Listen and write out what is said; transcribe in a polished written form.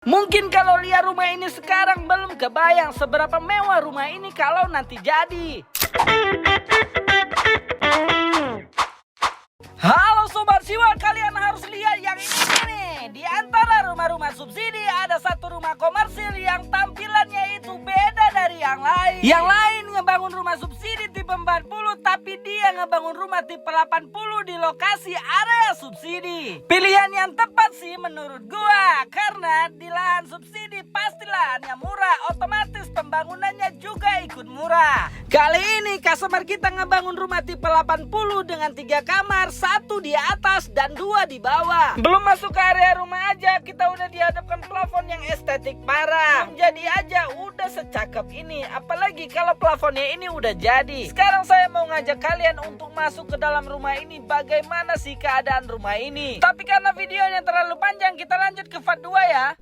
Mungkin kalau lihat rumah ini sekarang belum kebayang seberapa mewah rumah ini kalau nanti jadi. Halo Sobat Siwa, kalian harus lihat yang ini nih. Di antara rumah-rumah subsidi ada satu rumah komersil yang tampilannya itu beda dari yang lain. Yang lain ngebangun rumah subsidi tipe 40, tapi dia ngebangun rumah tipe 80 di lokasi area subsidi. Pilihan yang tepat sih menurut gua, karena di lahan subsidi pasti lahannya murah, otomatis pembangunannya juga ikut murah. Kali ini customer kita ngebangun rumah tipe 80 dengan 3 kamar, 1 di atas dan 2 di bawah. Belum masuk ke area rumah aja kita udah dihadapkan plafon yang estetik parah. Jadi aja udah secakep ini, apalagi kalau plafonnya ini udah jadi. Sekarang saya mau ngajak kalian untuk masuk ke dalam rumah ini, bagaimana sih keadaan rumah ini. Tapi karena videonya terlalu panjang, kita lanjut ke part 2 ya.